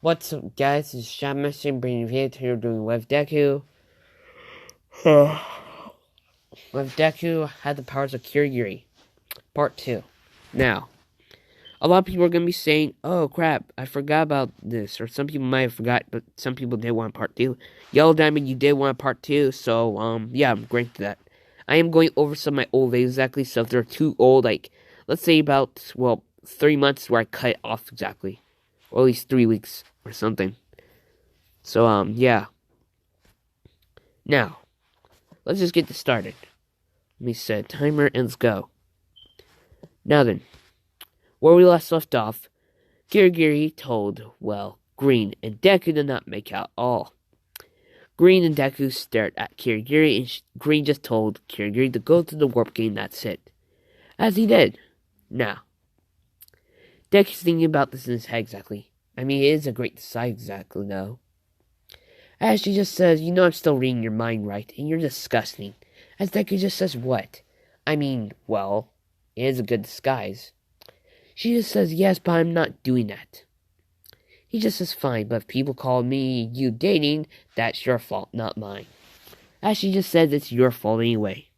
What's up, guys? It's Shamashi bringing you here doing with Deku. With Deku had the powers of kurogiri, Part 2. Now, a lot of people are going to be saying, oh crap, I forgot about this. Or some people might have forgot, but some people did want Part 2. Yellow Diamond, you did want Part 2, so, yeah, I'm grateful for that. I am going over some of my old videos exactly, so if they're too old, like, let's say about, 3 months where I cut it off exactly. Or at least 3 weeks, or something. So, yeah. Now, let's just get this started. Let me set a timer and let's go. Now then, where we last left off, Kurogiri told, Green and Deku did not make out at all. Green and Deku stared at Kurogiri and Green just told Kurogiri to go to the warp game, that's it. As he did. Now, Deku's thinking about this in his head exactly. I mean, it is a great design exactly, though. As she just says, you know I'm still reading your mind, right? And you're disgusting. As Deku just says, what? I mean, it is a good disguise. She just says, yes, but I'm not doing that. He just says, fine, but if people call me you dating, that's your fault, not mine. As she just says, it's your fault anyway.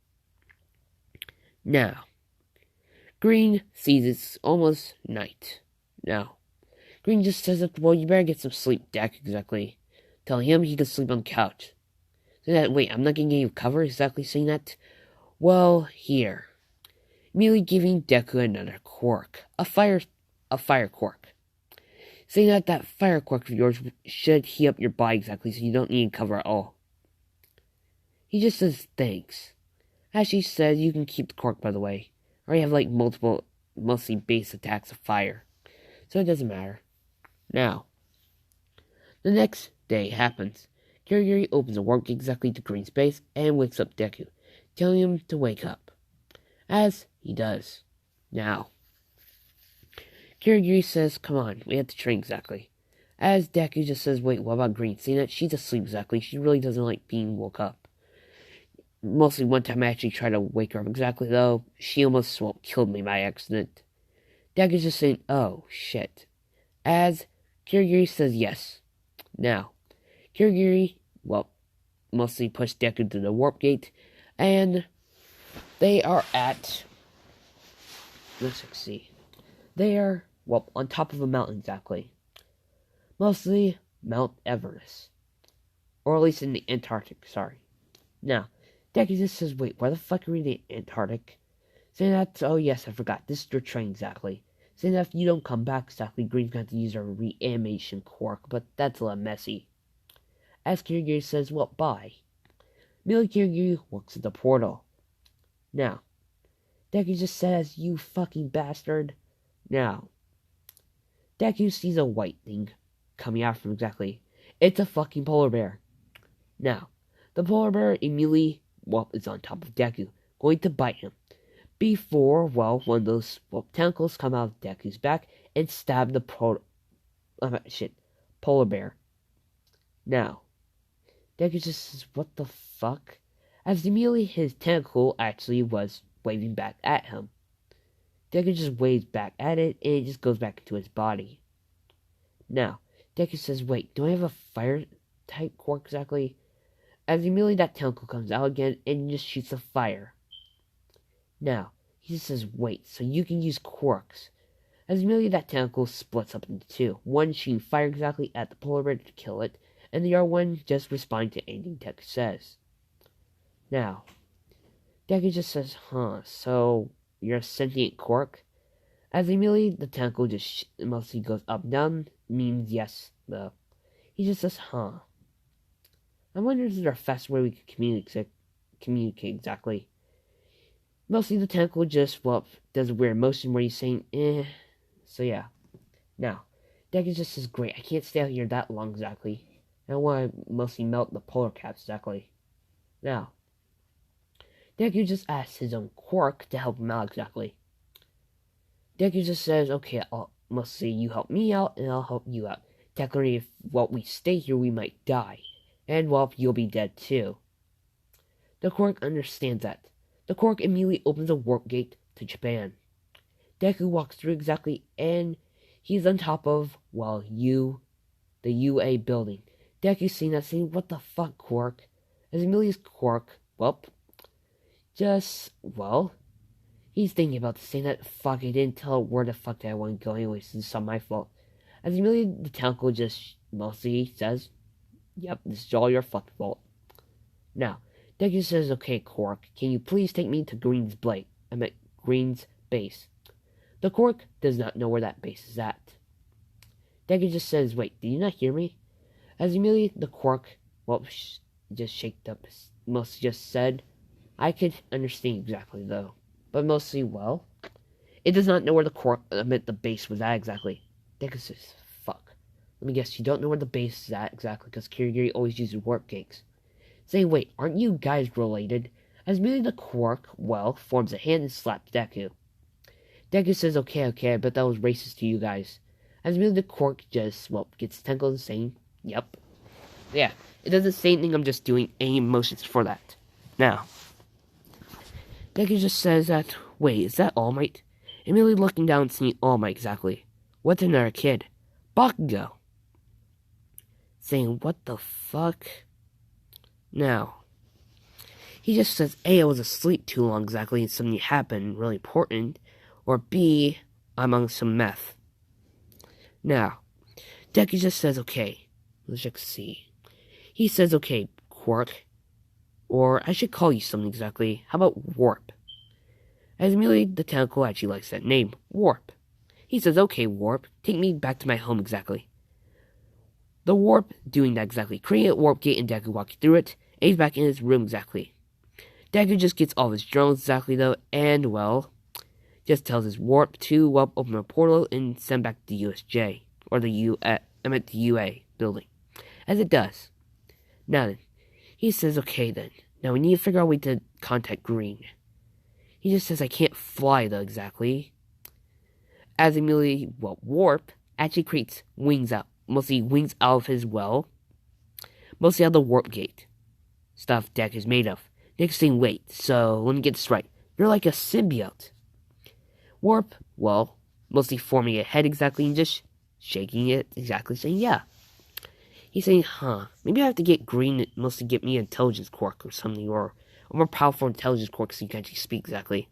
Now, Green sees it's almost night. Now, Green just says, well, you better get some sleep, Deku, exactly. Telling him he can sleep on the couch. So that, wait, I'm not gonna give you cover, exactly saying that? Well, here. Immediately giving Deku another quirk. A fire quirk. Saying that fire quirk of yours should heat up your body exactly, so you don't need cover at all. He just says thanks. As she says, you can keep the quirk, by the way. I already have like multiple, mostly base attacks of fire. So it doesn't matter. Now, the next day happens. Kurogiri opens a warp gate exactly to Green space and wakes up Deku, telling him to wake up. As he does. Now, Kurogiri says, come on, we have to train exactly. As Deku just says, wait, what about Green? Seeing that she's asleep exactly, she really doesn't like being woke up. Mostly one time I actually tried to wake her up exactly, though, she almost killed me by accident. Deku's just saying, oh, shit. As Kurogiri says yes. Now, Kurogiri, mostly pushed Deku to the warp gate, and they are at, let's see, they are, on top of a mountain exactly. Mostly Mount Everest. Or at least in the Antarctic, sorry. Now, Deku just says, wait, where the fuck are we in the Antarctic? Saying that, oh yes, I forgot, this is your train exactly. Saying that if you don't come back exactly, Green's going to use our reanimation quirk, but that's a little messy. As Kurogiri says, bye. Immediately Kurogiri walks at the portal. Now, Deku just says, you fucking bastard. Now, Deku sees a white thing coming out from exactly. It's a fucking polar bear. Now, the polar bear immediately, is on top of Deku, going to bite him. Before, one of those, tentacles come out of Deku's back and stab the polar bear. Now, Deku just says, what the fuck? As immediately his tentacle actually was waving back at him. Deku just waves back at it, and it just goes back into his body. Now, Deku says, wait, do I have a fire-type quirk exactly? As immediately that tentacle comes out again, and just shoots a fire. Now, he just says, wait, so you can use quirks. As immediately that tentacle splits up into two. One shooting fire exactly at the polar bear to kill it, and the other one just responding to anything Deku says. Now, Deku just says, so you're a sentient quirk? As immediately the tentacle just mostly goes up and down, means yes, though. He just says, I wonder if there's a faster way we could communicate exactly. Mostly the tentacle just, does a weird motion where he's saying, So yeah. Now, Deku just says, great, I can't stay out here that long exactly. I want to mostly melt the polar caps exactly. Now, Deku just asks his own quirk to help him out exactly. Deku just says, okay, I'll mostly you help me out and I'll help you out. Technically, if we stay here, we might die. And you'll be dead too. The quirk understands that. The quirk immediately opens a warp gate to Japan. Deku walks through exactly, and he's on top of, the UA building. Deku's seeing that, saying, "What the fuck, Quirk?" As Amelia's Quirk, he's thinking about saying that, "Fuck, I didn't tell her where the fuck I want to go anyways, so it's not my fault." As Amelia the Tentacle just mostly says, "Yep, this is all your fucking fault." Now, Deku says, "Okay, Quirk, can you please take me to Green's base?" The Quirk does not know where that base is at. Deku just says, "Wait, did you not hear me?" As Amelia the Quirk, just shaked up, mostly just said, "I could understand exactly, though. But mostly, it does not know where the base was at exactly." Deku says, "Fuck. Let me guess, you don't know where the base is at exactly, because Kurogiri always uses warp gates." Saying, "Wait, aren't you guys related?" As Amelia the Quirk, forms a hand and slaps Deku. Deku says, okay, I bet that was racist to you guys." As Amelia the Quirk just, gets tangled and saying, "Yep. Yeah, it doesn't say anything, I'm just doing any emotions for that." Now, Deku just says that, "Wait, is that All Might?" Immediately looking down and seeing All Might exactly. What's another kid? Bakugo. Saying, "What the fuck?" Now, he just says, A, I was asleep too long exactly and something happened really important, or B, I'm on some meth. Now, Deku just says, okay, let's just see. He says, okay, Quirk, or I should call you something exactly. How about Warp? As Amelia the Tentacle actually likes that name, Warp. He says, okay, Warp, take me back to my home exactly. The Warp doing that exactly, creating a warp gate and Deku walking through it, and he's back in his room exactly. Deku just gets all of his journals exactly though, and just tells his Warp to open a portal and send back to the USJ, or the UA building, as it does. Now then, he says, okay then, now we need to figure out a way to contact Green. He just says, I can't fly though exactly. As immediately, Warp actually creates wings out of his mostly out of the warp gate. Stuff Deku is made of. Next thing, wait, so let me get this right. You're like a symbiote. Warp, mostly forming a head exactly and just shaking it exactly, saying, yeah. He's saying, maybe I have to get Green to mostly get me an intelligence quirk or something, or a more powerful intelligence quirk so you can actually speak exactly.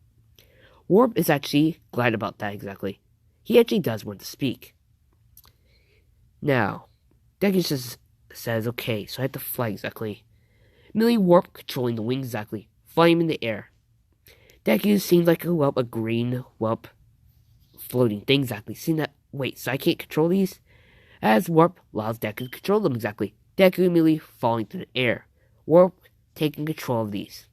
Warp is actually glad about that exactly. He actually does want to speak. Now, Deku says, okay, so I have to fly exactly. Millie Warp controlling the wings exactly, flying in the air. Deku seems like a green, floating thing exactly. Seeing that, wait, so I can't control these? As Warp allows Deku to control them exactly. Deku immediately falling through the air. Warp taking control of these.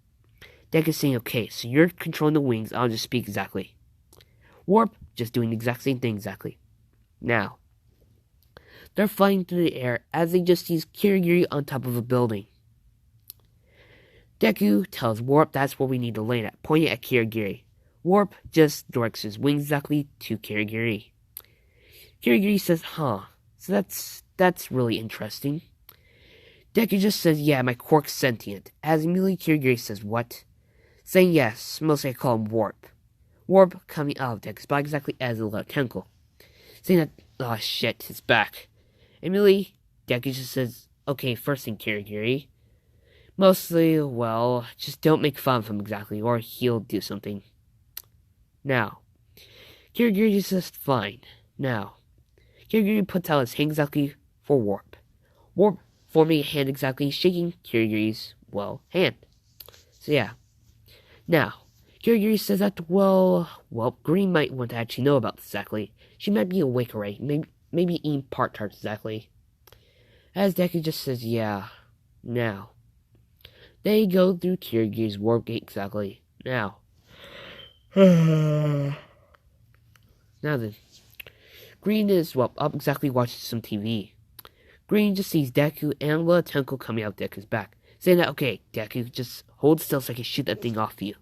Deku saying, okay, so you're controlling the wings, I'll just speak exactly. Warp just doing the exact same thing exactly. Now, they're flying through the air as they just see Kurogiri on top of a building. Deku tells Warp that's where we need to land at, pointing at Kurogiri. Warp just directs his wings exactly to Kurogiri. Kurogiri says, so that's really interesting. Deku just says, yeah, my quirk's sentient. As immediately Kurogiri says, what? Saying yes, mostly I call him Warp. Warp coming out of Deku's body exactly as a little tentacle. Saying that, oh shit, it's back. Immediately, Deku just says, okay, first thing, Kurogiri. Mostly, just don't make fun of him exactly, or he'll do something. Now, Kurogiri just says, fine. Now, Kurogiri puts out his hand exactly for Warp. Warp forming a hand exactly, shaking Kurogiri's, hand. So yeah. Now, Kurogiri says that, Green might want to actually know about this exactly. She might be awake already, maybe eating part-tarts exactly. As Deku just says, yeah. Now, they go through Kurogiri's warp gate exactly. Now. Now then, Green is, up exactly watching some TV. Green just sees Deku and a tentacle coming out Deku's back, saying that, okay, Deku, just hold still so I can shoot that thing off of you.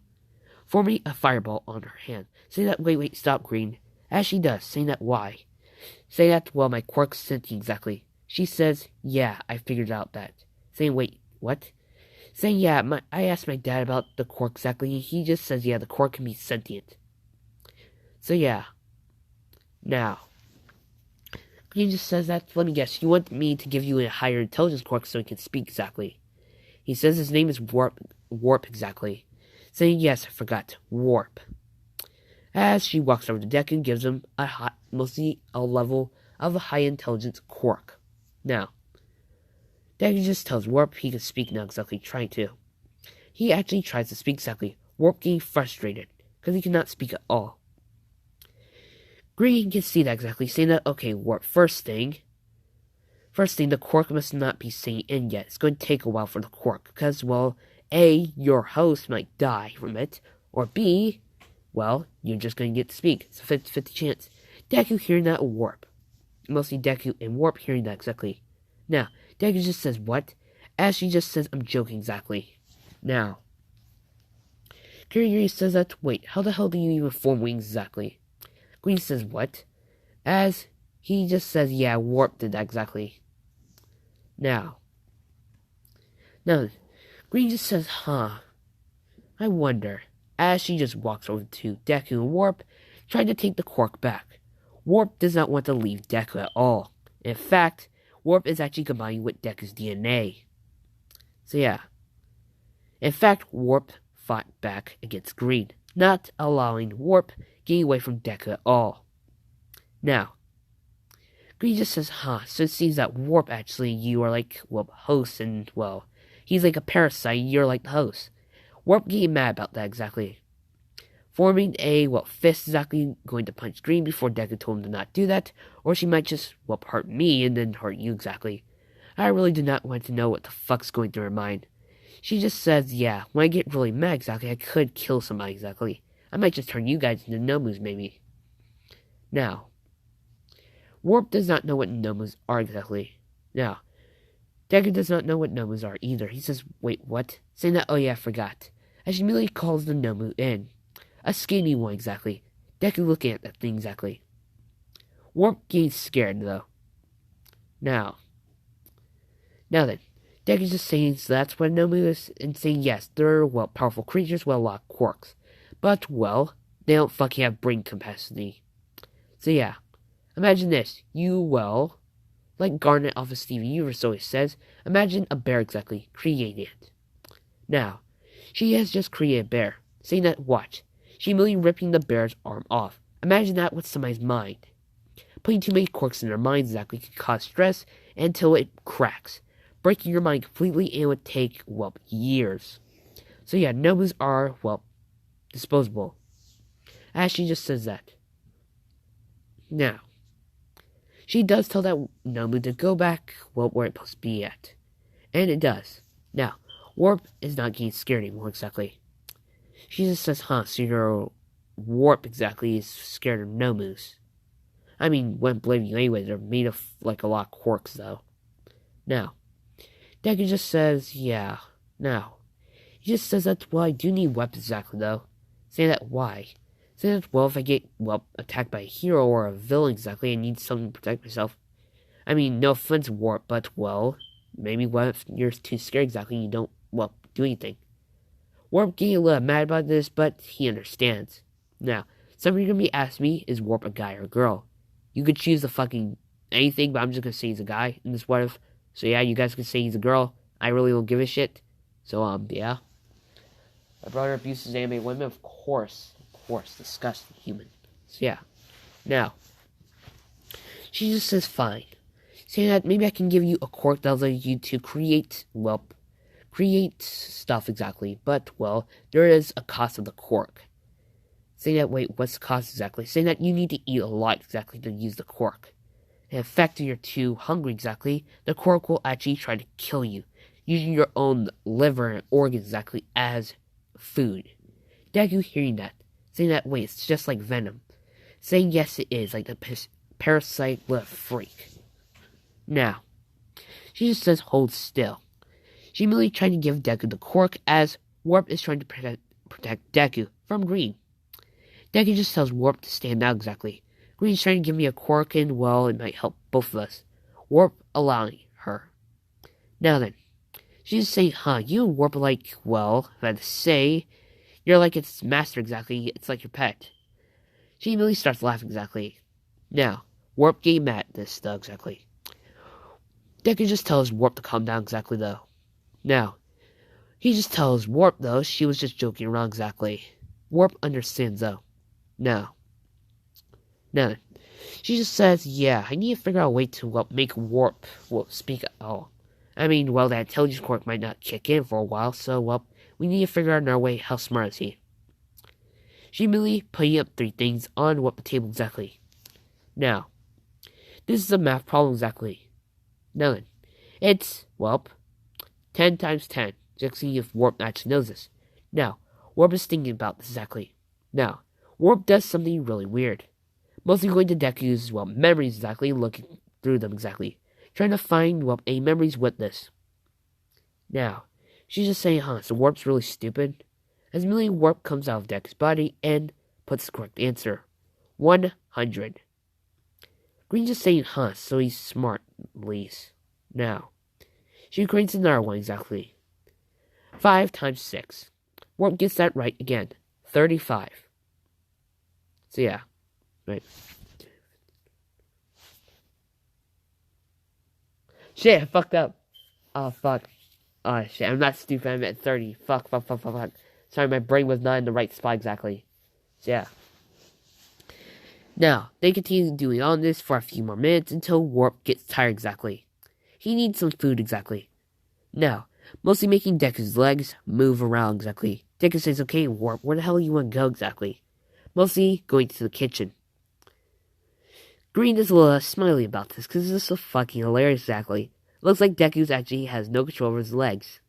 Forming a fireball on her hand, saying that, wait, stop, Green. As she does, saying that, why? Saying that, my quirk's sentient exactly. She says, yeah, I figured out that. Saying, wait, what? Saying, yeah, I asked my dad about the quirk exactly, and he just says, yeah, the quirk can be sentient. So yeah. Now, Green just says that, let me guess, you want me to give you a higher intelligence quirk so he can speak exactly. He says his name is Warp exactly. Saying yes, I forgot, Warp. As she walks over to Deku and gives him mostly a level of a high intelligence quirk. Now, Deku just tells Warp he can speak now exactly, trying to. He actually tries to speak exactly, Warp getting frustrated, because he cannot speak at all. Green can see that exactly, saying that, okay, Warp, first thing, the quirk must not be saying in yet. It's going to take a while for the quirk, because, well, A, your host might die from it, or B, well, you're just going to get to speak. It's a 50-50 chance. Deku hearing that, Warp. Mostly Deku and Warp hearing that exactly. Now, Deku just says, what? As she just says, I'm joking exactly. Now, Kurogiri says that, wait, how the hell do you even form wings exactly? Green says, what? As he just says, yeah, Warp did that exactly. Now, Green just says, huh, I wonder. As she just walks over to Deku and Warp, trying to take the quirk back. Warp does not want to leave Deku at all. In fact, Warp is actually combining with Deku's DNA. So yeah. In fact, Warp fought back against Green, not allowing Warp getting away from Deku at all. Now, Green just says, huh, so it seems that Warp actually, you are like, well, host, and, well, he's like a parasite, you're like the host. Warp getting mad about that exactly. Forming a, well, fist exactly, going to punch Green before Deku told him to not do that, or she might just, well, hurt me and then hurt you exactly. I really do not want to know what the fuck's going through her mind. She just says, yeah, when I get really mad exactly, I could kill somebody exactly. I might just turn you guys into Nomus maybe. Now, Warp does not know what Nomus are exactly. Now, Deku does not know what Nomus are either. He says, wait, what? Saying that, oh yeah, I forgot. As she immediately calls the Nomu in. A skinny one exactly. Deku looking at that thing exactly. Warp getting scared though. Now then, Deku's just saying so that's what a Nomu is, and saying yes, they're, well, powerful creatures with a lot of quirks. But, well, they don't fucking have brain capacity. So yeah, imagine this. You, well, like Garnet off of Steven Universe always says, imagine a bear exactly, creating it. Now, she has just created a bear, saying that, watch, she immediately ripping the bear's arm off. Imagine that with somebody's mind. Putting too many quirks in their minds exactly can cause stress until it cracks. Breaking your mind completely, and it would take, well, years. So yeah, Nomus are, well, disposable. As she just says that. Now, she does tell that Nomu to go back, well, where it's supposed to be at. And it does. Now, Warp is not getting scared anymore exactly. She just says, huh, so your Warp exactly is scared of Nomus. I mean, wouldn't blame you anyway, they're made of, like, a lot of quirks, though. Now, Deku just says, yeah. Now, he just says that, well, I do need weapons exactly, though. Saying that, why? Saying that, well, if I get, well, attacked by a hero or a villain exactly, I need something to protect myself. I mean, no offense, Warp, but, well, maybe what if you're too scared exactly and you don't, well, do anything? Warp getting a little mad about this, but he understands. Now, some of you are going to be asking me, is Warp a guy or a girl? You could choose the fucking anything, but I'm just going to say he's a guy in this what if. So yeah, you guys can say he's a girl. I really don't give a shit. So, yeah. My brother abuses anime women, of course, disgusting human. So yeah. Now, she just says fine. Saying that maybe I can give you a quirk that allows you to create, well, create stuff exactly. But, well, there is a cost of the quirk. Saying that, wait, what's the cost exactly? Saying that you need to eat a lot exactly to use the quirk. And in fact, if you're too hungry exactly, the quirk will actually try to kill you, using your own liver and organs exactly as food. Deku hearing that, saying that, wait, it's just like venom. Saying yes, it is, like the parasite with a freak. Now, she just says hold still. She immediately trying to give Deku the quirk as Warp is trying to protect Deku from Green. Deku just tells Warp to stand out exactly. Green's trying to give me a quirk and, well, it might help both of us. Warp allowing her. Now then, she's saying, huh, you and Warp are like, well, if I had to say, you're like its master exactly, it's like your pet. She immediately starts laughing exactly. Now, Warp getting mad at this, though, exactly. Deku just tells Warp to calm down, exactly, though. Now, he just tells Warp, though, she was just joking around, exactly. Warp understands, though. Now, she just says, yeah, I need to figure out a way to, well, make Warp, well, speak at all. I mean, well, that intelligence quirk might not kick in for a while, so, well, we need to figure out our way. How smart is he? She immediately putting up 3 things on what the table exactly. Now, this is a math problem exactly. Now then, it's, well, 10 times 10. Just see if Warp actually knows this. Now, Warp is thinking about this exactly. Now, Warp does something really weird. Mostly going to Deku's, well, memories exactly, looking through them exactly. Trying to find, well, any memories with this. Now, she's just saying, so Warp's really stupid? As immediately Warp comes out of Deku's body and puts the correct answer. 100. Green just saying, so he's smart, at least. Now, she creates another one exactly. 5 times 6. Warp gets that right again. 35. So yeah, right. Shit, I fucked up. Oh, fuck. Oh, shit, I'm not stupid, I'm at 30. Fuck. Sorry, my brain was not in the right spot exactly. So yeah. Now, they continue doing all this for a few more minutes until Warp gets tired exactly. He needs some food exactly. Now, mostly making Deku's legs move around exactly. Deku says, okay, Warp, where the hell do you want to go exactly? Mostly going to the kitchen. Green is a little smiley about this because this is so fucking hilarious exactly. Looks like Deku's actually has no control over his legs.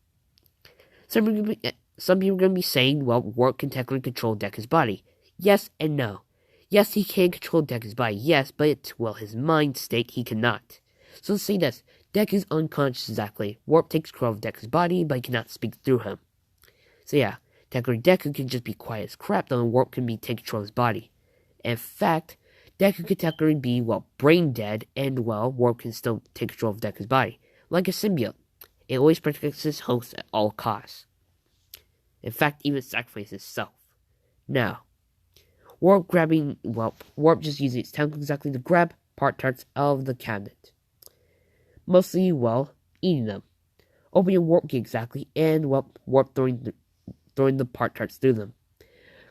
Some people are going to be saying, well, Warp can technically control Deku's body. Yes and no. Yes, he can control Deku's body, yes, but, well, his mind state, he cannot. So let's say this. Deku's unconscious exactly. Warp takes control of Deku's body, but he cannot speak through him. So yeah, technically Deku can just be quiet as crap, though, and Warp can be take control of his body. In fact, Deku can technically be, well, brain dead, and, well, Warp can still take control of Deku's body. Like a symbiote. It always protects his host at all costs. In fact, even sacrifices itself. Now, Warp just using its tentacles exactly to grab Pop-Tarts out of the cabinet. Mostly, well, eating them. Opening Warp gate exactly, and, well, Warp throwing the Pop-Tarts through them.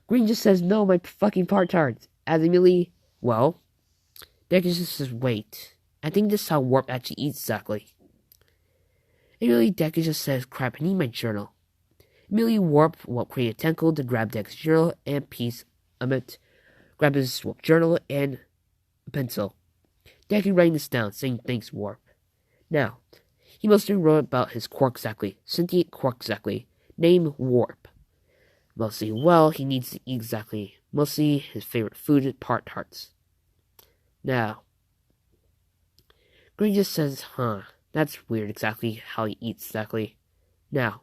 Green just says, no, my fucking Pop-Tarts. As immediately, well, Deku just says, wait. I think this is how Warp actually eats exactly. Immediately, Deku just says, crap, I need my journal. Immediately, Warp will create a tentacle to grab Deku's journal and piece of it. Grab his journal and a pencil. Deku writing this down, saying thanks, Warp. Now, he mostly wrote about his quirk exactly. Sentient quirk exactly. Name Warp. Mostly, well, he needs to eat exactly. Mostly, his favorite food is Pop-Tarts. Now, Green just says, that's weird exactly how he eats exactly. Now,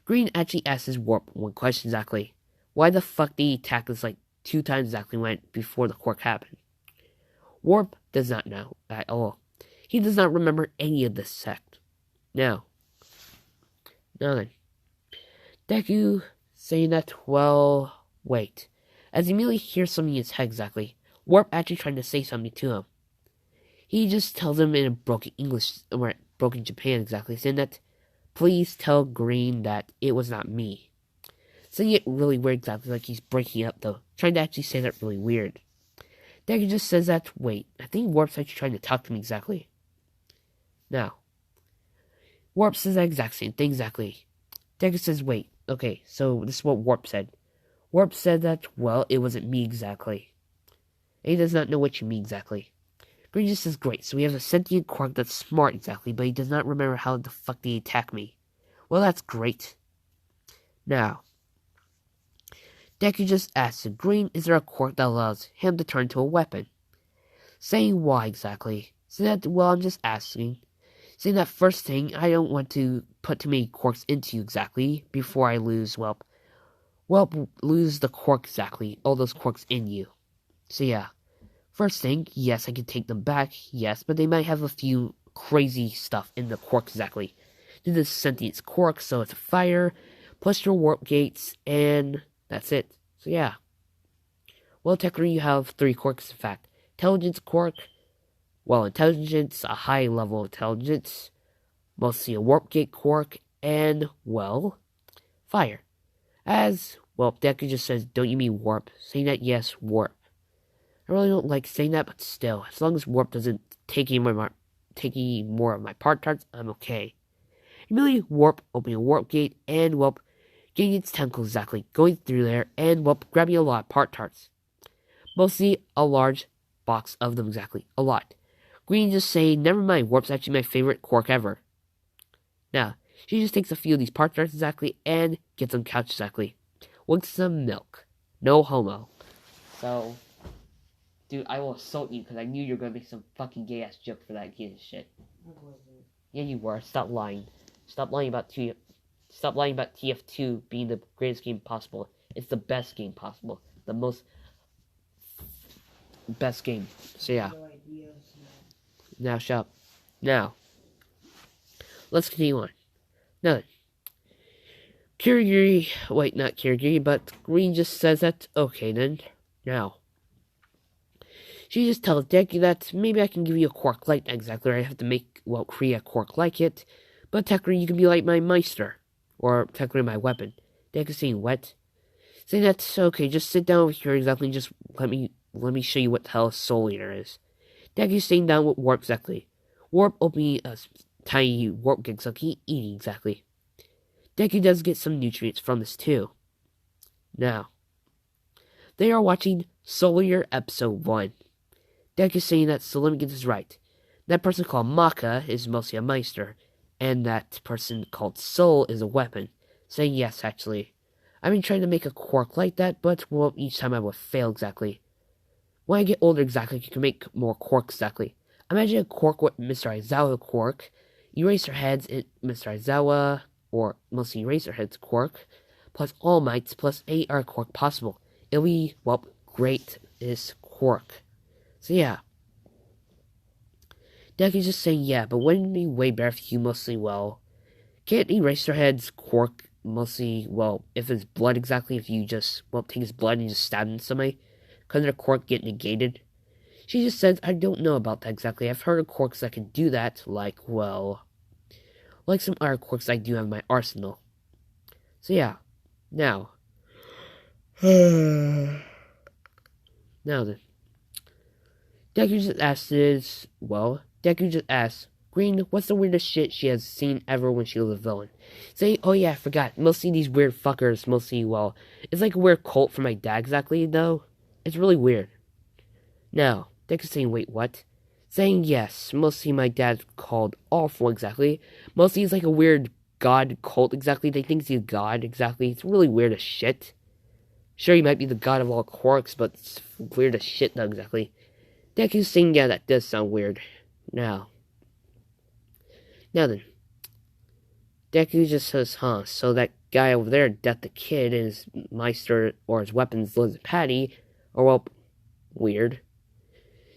Green actually asks his Warp one question exactly. Why the fuck did he attack us like 2 times exactly before the quirk happened? Warp does not know at all. He does not remember any of this sect. Now then. Deku saying that, well, wait. As he immediately hears something in his head exactly, Warp actually trying to say something to him. He just tells him in a broken English, or broken Japan exactly, saying that, please tell Green that it was not me. Saying it really weird exactly, like he's breaking up though. Trying to actually say that really weird. Deku just says that, wait, I think Warp's actually trying to talk to me exactly. Now, Warp says that exact same thing exactly. Deku says, wait, okay, so this is what Warp said. Warp said that, well, it wasn't me exactly. And he does not know what you mean exactly. Green just says, great, so we have a sentient quirk that's smart exactly, but he does not remember how the fuck did he attack me. Well, that's great. Now, Deku just asks Green, is there a quirk that allows him to turn into a weapon? Saying why exactly? So that, well, I'm just asking. Saying that first thing, I don't want to put too many quirks into you exactly before I lose, lose the quirk exactly, all those quirks in you. So yeah, first thing, yes, I can take them back, yes, but they might have a few crazy stuff in the quirk exactly. Do the sentient quirk, so it's a fire, plus your warp gates, and that's it. So yeah. Well, technically you have 3 quirks in fact. Intelligence quirk, well, intelligence, a high level intelligence, mostly a warp gate quirk, and, well, fire. As, well, Deku just says, don't you mean warp? Saying that, yes, warp. I really don't like saying that, but still, as long as warp doesn't take any more of my part tarts, I'm okay. Immediately, warp, opening a warp gate, and, well, getting its tentacles exactly, going through there, and, well, grabbing a lot of part tarts. Mostly a large box of them exactly, a lot. Green just saying, never mind, warp's actually my favorite quirk ever. Now, she just takes a few of these part tarts exactly, and gets them couched exactly. With some milk. No homo. So, dude, I will assault you because I knew you were going to make some fucking gay-ass joke for that gay shit. I wasn't. Yeah, you were. Stop lying. Stop lying about TF2 being the greatest game possible. It's the best game possible. The most best game. So yeah. No idea, so. Now shut up. Now, let's continue on. Now then. Kurogiri, wait, not Kurogiri, but Green just says that, okay then. Now, she just tells Deku that maybe I can give you a quirk like that exactly, or I have to create a quirk like it, but technically you can be like my Meister, or technically my weapon. Deku saying what? Saying that, okay, just sit down over here exactly and just let me show you what the hell a Soul Eater is. Deku sitting down with Warp exactly. Warp opening a tiny warp gig exactly, eating exactly. Deku does get some nutrients from this too. Now, they are watching Soul Eater Episode 1. Deku saying that, so let me get this right. That person called Maka is mostly a Meister, and that person called Soul is a weapon. Saying yes, actually. I've been trying to make a quirk like that, but well, each time I would fail exactly. When I get older exactly, you can make more quirks exactly. Imagine a quirk with Mr. Aizawa quirk, Eraserheads in Mr. Aizawa, or mostly Eraserheads quirk, plus All Mights, plus any other quirk possible. It'll be, well, greatest quirk. So yeah. Deku's just saying yeah, but wouldn't it be way better if you mostly, well, can't Eraserhead's quirk mostly, well, if it's blood exactly, if you just, well, take his blood and just stab him somebody, couldn't their quirk get negated? She just says, I don't know about that exactly. I've heard of quirks that can do that, like, well, like some other quirks I do have in my arsenal. So yeah, now. Now then. Deku just asks, Green, what's the weirdest shit she has seen ever when she was a villain? Say, oh yeah, I forgot. Mostly these weird fuckers, mostly, well, it's like a weird cult for my dad exactly, though. It's really weird. Now, Deku's saying, wait, what? Saying yes, mostly my dad's called Awful exactly. Mostly he's like a weird god cult exactly. They think he's a god exactly. It's really weird as shit. Sure, he might be the god of all quirks, but it's weird as shit though exactly. Deku's saying, yeah, that does sound weird. Now then. Deku just says, huh, so that guy over there, Death the Kid, and his Meister, or his weapons, Liz Patty, are, well, weird.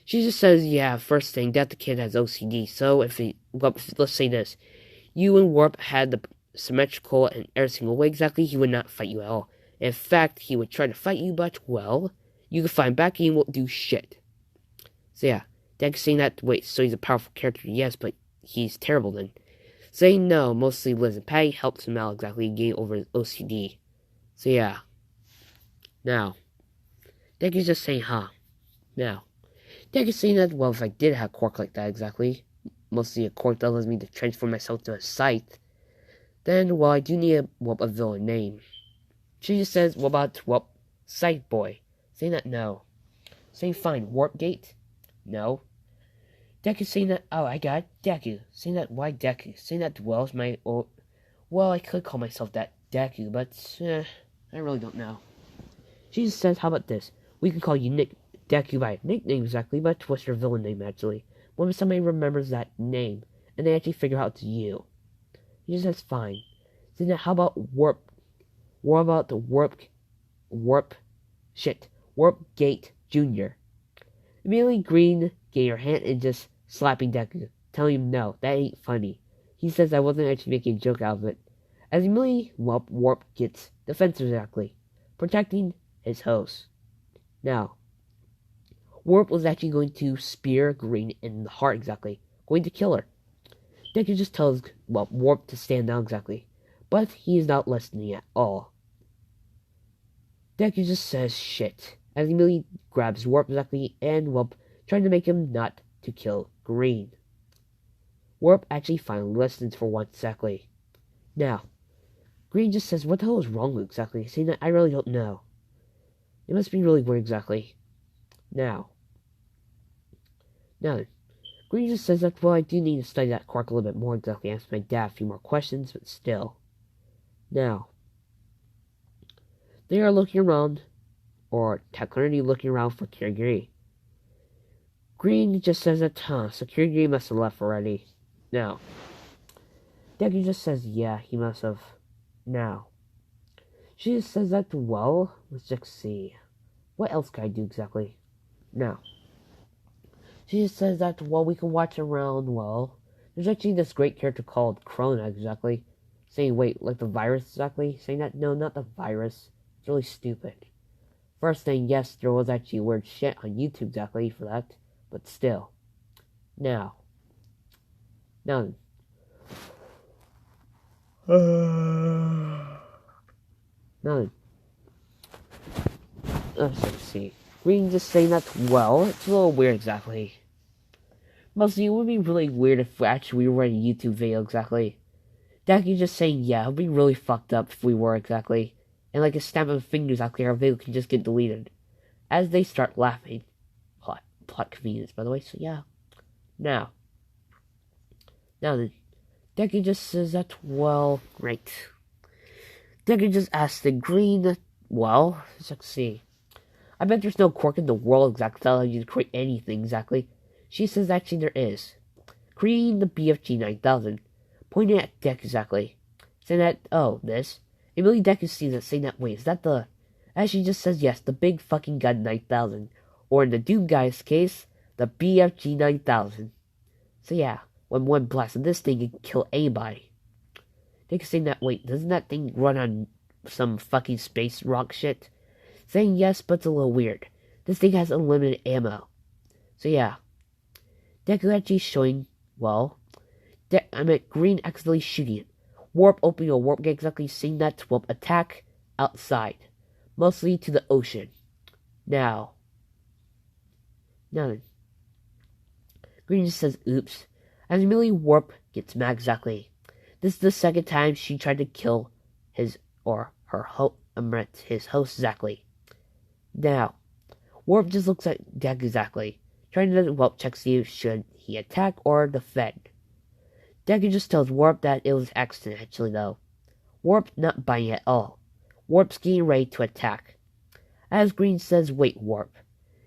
She just says, yeah, first thing, Death the Kid has OCD, so let's say this. You and Warp had the symmetrical and every single way exactly, he would not fight you at all. In fact, he would try to fight you, but, well, you can find back and he won't do shit. So yeah, Deku's saying that, wait, so he's a powerful character, yes, but he's terrible then. Saying no, mostly Liz and Patty helps him out exactly getting over his OCD. So yeah. Now, Deku's just saying, huh. Now, Deku's saying that, well, if I did have a quirk like that exactly, mostly a quirk that allows me to transform myself to a scythe, then, well, I do need a villain name. She just says, what about, well, Scythe Boy? Saying that, no. Saying, fine, Warp Gate? No. Deku saying that, oh, I got it, Deku. Saying that, why Deku? Saying that, well, is my old, well, I could call myself that Deku, but, I really don't know. She just says, how about this? We can call you Deku by nickname exactly, but what's your villain name actually? What if somebody remembers that name, and they actually figure out it's you? He just says, fine. Saying that, how about Warp Gate Jr. Immediately Green gave her hand and just slapping Deku, telling him no, that ain't funny. He says I wasn't actually making a joke out of it. As immediately Warp gets defensive exactly, protecting his host. Now, Warp was actually going to spear Green in the heart exactly, going to kill her. Deku just tells, Warp to stand down exactly, but he is not listening at all. Deku just says shit, as he immediately grabs Warp exactly and, trying to make him not to kill Green. Warp actually finally listens for once exactly. Now, Green just says, what the hell is wrong with exactly, saying that I really don't know. It must be really weird exactly. Now, Green just says that, I do need to study that quirk a little bit more exactly, ask my dad a few more questions, but still. Now, they are looking around, or technically looking around for kurogiri. Green just says that, so kurogiri must have left already. Now, Deku just says, yeah, he must have. Now, she just says that, let's just see. What else can I do exactly? Now, she just says that, we can watch around, there's actually this great character called Krona exactly. Saying, wait, like the virus exactly? Saying that, no, not the virus. It's really stupid. First thing, yes, there was actually weird shit on YouTube exactly for that. But still. Now, let's see. Green just saying that, it's a little weird exactly. Mostly, it would be really weird if we were in a YouTube video exactly. Deku just saying, yeah, it would be really fucked up if we were exactly. And like a snap of fingers exactly, our video can just get deleted. As they start laughing. Plot convenience, by the way, so yeah. Now then, Deku just says that, great. Deku just asks the Green, let's see. I bet there's no quirk in the world exactly that allows you to create anything exactly. She says actually there is. Creating the BFG 9000, pointing at Deku exactly. Saying that, this. Immediately Deku sees it, saying that, wait, is that the... As she just says yes, the big fucking gun 9000. Or in the Doom Guy's case, the BFG 9000. So yeah, when one blasts on this thing, it can kill anybody. Deku saying that, wait, doesn't that thing run on some fucking space rock shit? Saying yes, but it's a little weird. This thing has unlimited ammo. So yeah. Deku actually showing, Green accidentally shooting it. Warp opening a warp gate exactly, seeing that to attack outside. Mostly to the ocean. Now then. Green just says, oops. As immediately Warp gets mad exactly. This is the second time she tried to kill his host exactly. Now, Warp just looks at Deku exactly, trying to check see if should he attack or defend. Deku just tells Warp that it was an accident actually though. Warp not buying it at all. Warp's getting ready to attack. As Green says, wait, Warp.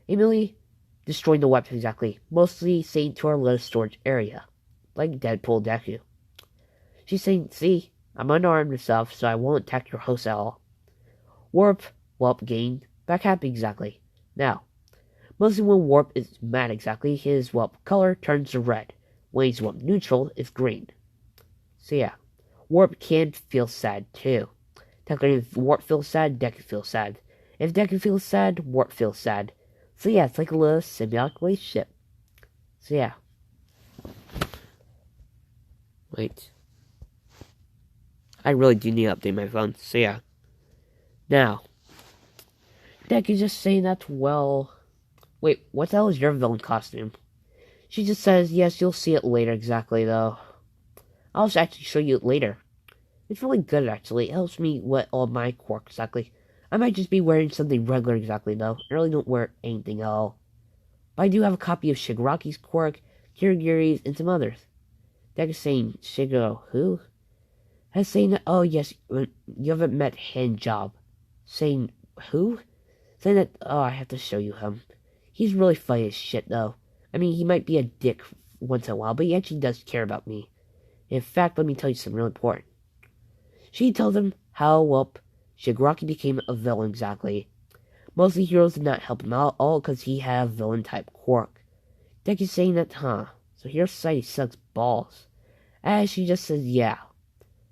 Immediately destroying the weapon exactly, mostly saying to our little storage area, like Deadpool Deku. She's saying, see, I'm unarmed and stuff, so I won't attack your host at all. Warp, getting back happy exactly. Now, mostly when Warp is mad exactly, his, color turns to red. When he's, neutral, it's green. So yeah, Warp can feel sad too. Technically, if Warp feels sad, Deku feels sad. If Deku feels sad, Warp feels sad. So yeah, it's like a little symbiotic relationship. So yeah. Wait. I really do need to update my phone. So yeah. Now. Deku just saying that, wait, what the hell is your villain costume? She just says, yes, you'll see it later exactly though. I'll just actually show you it later. It's really good actually. It helps me with all my quirks exactly. I might just be wearing something regular exactly though. I really don't wear anything at all. But I do have a copy of Shigaraki's quirk, Kurogiri's, and some others. Deku saying, Shigoro, who? Has saying that, oh yes, you haven't met Handjob. Saying, who? Saying that, I have to show you him. He's really funny as shit though. I mean, he might be a dick once in a while, but he actually does care about me. In fact, let me tell you something real important. She tells him how, Shigaraki became a villain exactly. Mostly heroes did not help him out, all because he had a villain-type quirk. Deku's saying that, so Hero Society sucks balls. As she just says, yeah.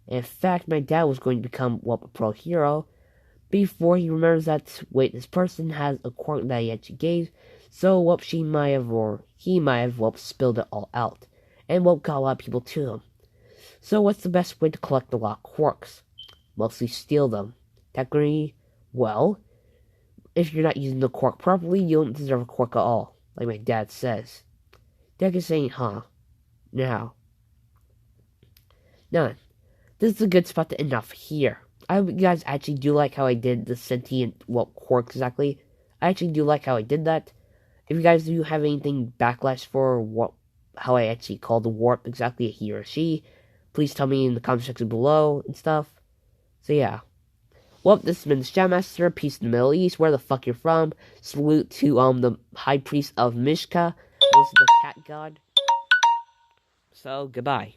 In fact, my dad was going to become, a pro hero, before he remembers that, wait, this person has a quirk that he actually gave, So, well, she might have, or he might have, well, spilled it all out. And, well, got a lot of people to him. So, what's the best way to collect a lot of quirks? Mostly steal them. Technically, well, if you're not using the quirk properly, you don't deserve a quirk at all, like my dad says. Dad is saying, huh? Now, none. This is a good spot to end off here. I hope you guys actually do like how I did the sentient, well, quirk exactly. I actually do like how I did that. If you guys do have anything backlash for how I actually called the warp exactly a he or she, please tell me in the comment section below and stuff. So yeah. Well, this has been the Shadow Master, peace in the Middle East, where the fuck you're from. Salute to the High Priest of Mishka, also the cat god. So goodbye.